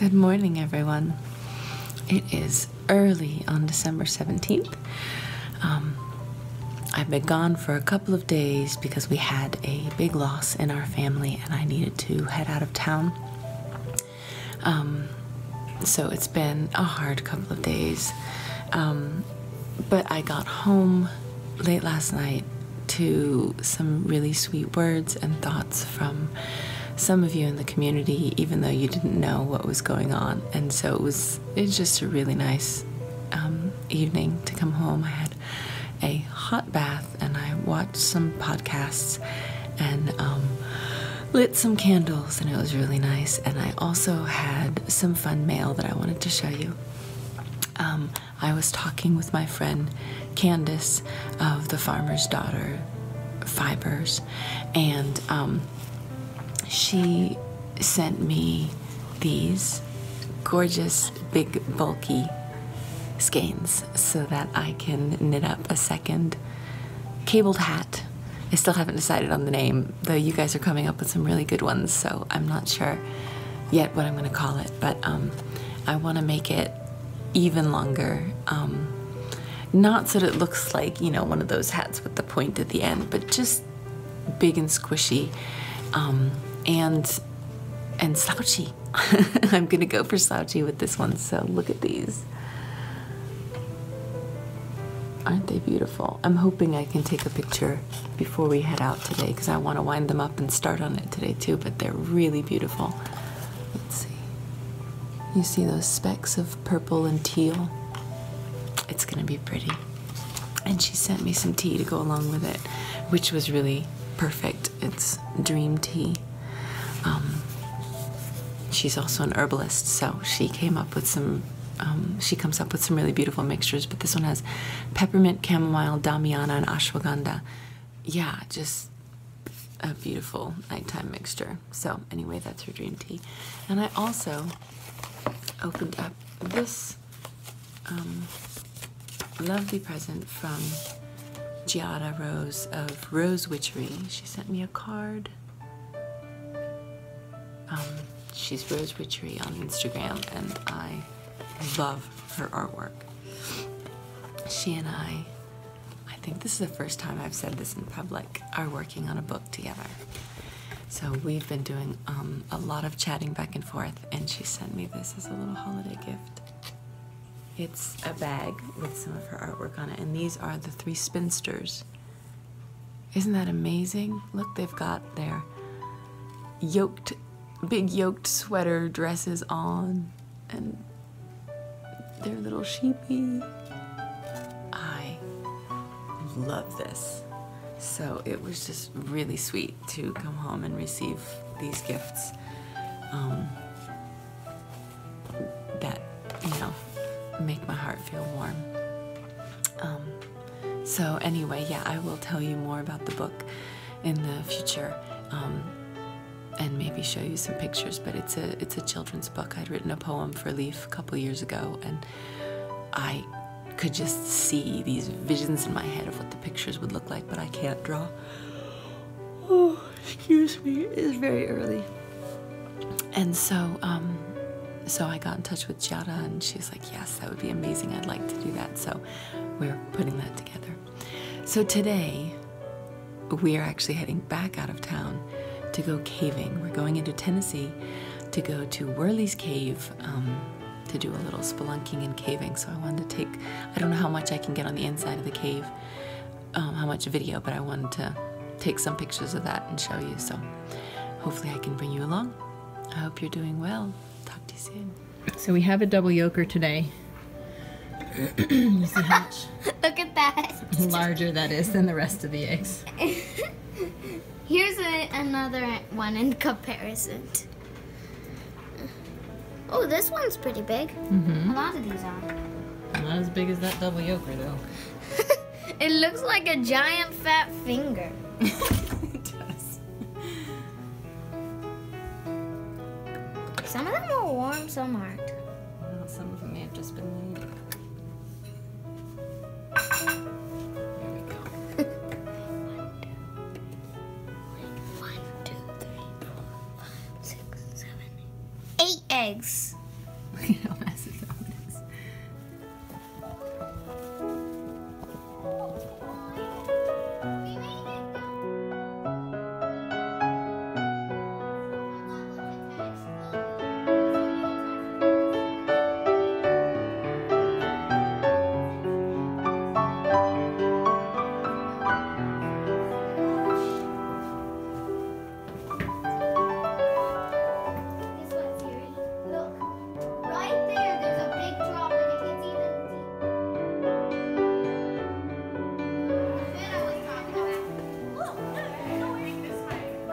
Good morning, everyone. It is early on December 17th. I've been gone for a couple of days because we had a big loss in our family and I needed to head out of town. So it's been a hard couple of days. But I got home late last night to some really sweet words and thoughts from some of you in the community, even though you didn't know what was going on. And so it's just a really nice evening to come home. I had a hot bath and I watched some podcasts and lit some candles, and it was really nice. And I also had some fun mail that I wanted to show you. I was talking with my friend Candace of The Farmer's Daughter Fibers, and she sent me these gorgeous, big, bulky skeins so that I can knit up a second cabled hat. I still haven't decided on the name, though you guys are coming up with some really good ones, so I'm not sure yet what I'm going to call it, but I want to make it even longer, not so that it looks like, you know, one of those hats with the point at the end, but just big and squishy, and slouchy. I'm gonna go for slouchy with this one, so look at these. Aren't they beautiful? I'm hoping I can take a picture before we head out today because I want to wind them up and start on it today too, but they're really beautiful. Let's see. You see those specks of purple and teal? It's gonna be pretty. And she sent me some tea to go along with it, which was really perfect. It's dream tea. She's also an herbalist, so she came up with some, she comes up with some really beautiful mixtures, but this one has peppermint, chamomile, damiana, and ashwagandha. Yeah, just a beautiful nighttime mixture. So anyway, that's her dream tea. And I also opened up this lovely present from Giada Rose of Rose Witchery. She sent me a card. She's Rose Witchery on Instagram, and I love her artwork. She and I think this is the first time I've said this in public, are working on a book together. So we've been doing a lot of chatting back and forth, and she sent me this as a little holiday gift. It's a bag with some of her artwork on it, and these are the three spinsters. Isn't that amazing? Look, they've got their big yoked sweater dresses on, and their little sheepy. I love this. So it was just really sweet to come home and receive these gifts that, you know, make my heart feel warm. So anyway, yeah, I will tell you more about the book in the future, and maybe show you some pictures, but it's a children's book. I'd written a poem for Leaf a couple years ago, and I could just see these visions in my head of what the pictures would look like, but I can't draw. Oh, excuse me, it is very early. And so I got in touch with Giada, and she's like, yes, that would be amazing. I'd like to do that. So we're putting that together. So today, we are actually heading back out of town to go caving. We're going into Tennessee to go to Worley's Cave to do a little spelunking and caving. So I wanted to I don't know how much I can get on the inside of the cave, how much video, but I wanted to take some pictures of that and show you. So hopefully I can bring you along. I hope you're doing well. Talk to you soon. So we have a double yoker today. You see how much Look at that. larger that is than the rest of the eggs. Here's another one in comparison. Oh, this one's pretty big. Mm-hmm. A lot of these are. Not as big as that double yoker, though. It looks like a giant fat finger. It does. Some of them are warm, some aren't. Well, some of them may have just been laid. There we go. 1, 2, 3, 4, 5, 6, 7, 8 eggs. Look at how massive that one is.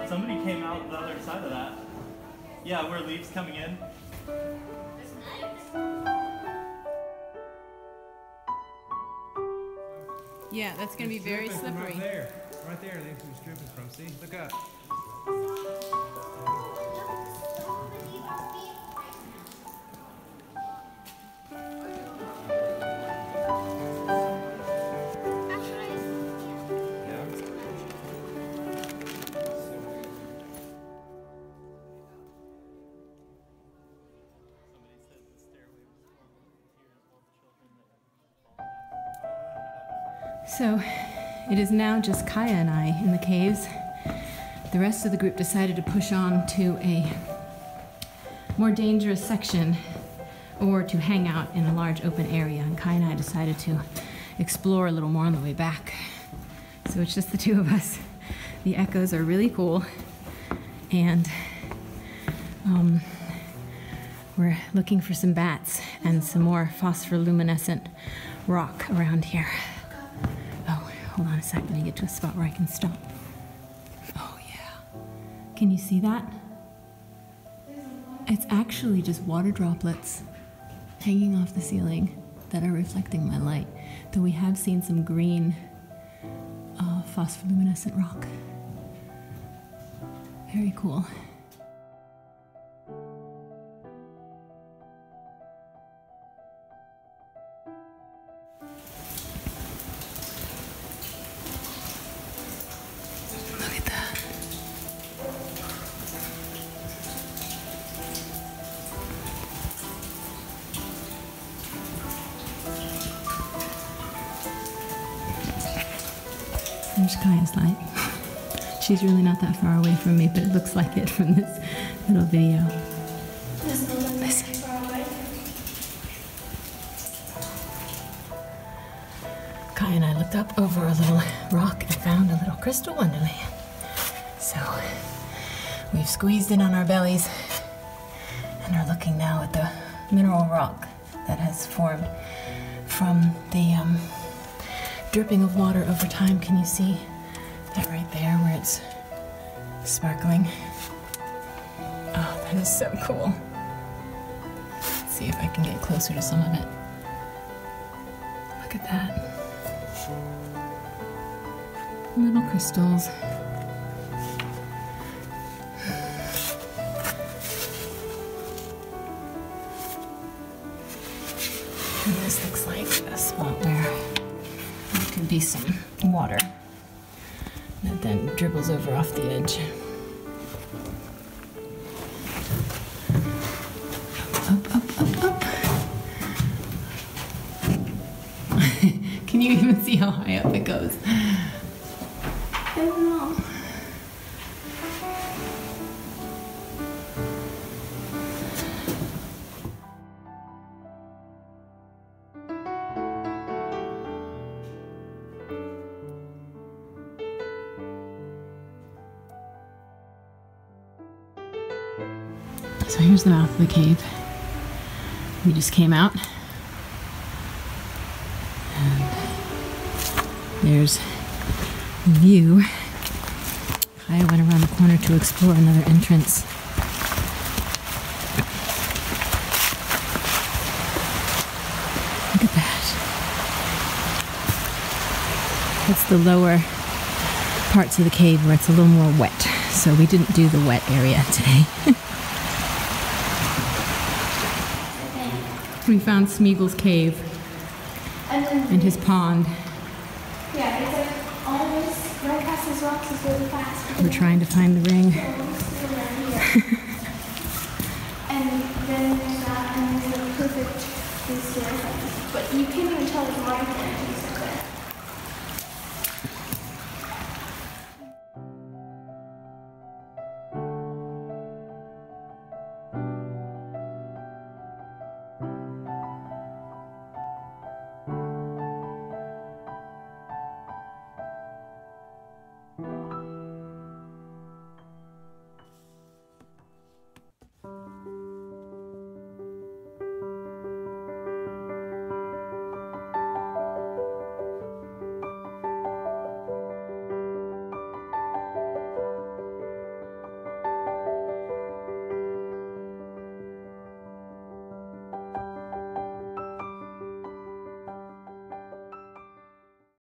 Somebody came out the other side of that. Yeah, where leaves coming in. Yeah, that's going to be very slippery. Right there. Right there, they was dripping from. See? Look up. So it is now just Kaya and I in the caves. The rest of the group decided to push on to a more dangerous section or to hang out in a large open area, and Kaya and I decided to explore a little more on the way back. So it's just the two of us. The echoes are really cool, and we're looking for some bats and some more phosphorescent rock around here. Oh, hold on a sec, let me get to a spot where I can stop. Oh yeah. Can you see that? It's actually just water droplets hanging off the ceiling that are reflecting my light, though we have seen some green phosphorescent rock. Very cool. Look at that. There's Kaya's light. She's really not that far away from me, but it looks like it from this little video. Listen. Kaya and I looked up over a little rock and found a little crystal wonderland. So we've squeezed in on our bellies and are looking now at the mineral rock that has formed from the dripping of water over time. Can you see that right there where it's sparkling? Oh, that is so cool. Let's see if I can get closer to some of it. Look at that. Little crystals. And this looks like a spot where there could be some water that then dribbles over off the edge. Up, up, up, up. Can you even see how high up it goes? I don't know. So here's the mouth of the cave. We just came out. And there's a view. Kaya went around the corner to explore another entrance. Look at that. It's the lower parts of the cave where it's a little more wet. So we didn't do the wet area today. We found Smeagol's cave and his pond. Yeah, it's like all this right past these rocks is really fast. We're trying to find the ring. And then there's that, and there's the but you can't even tell it's Minecraft.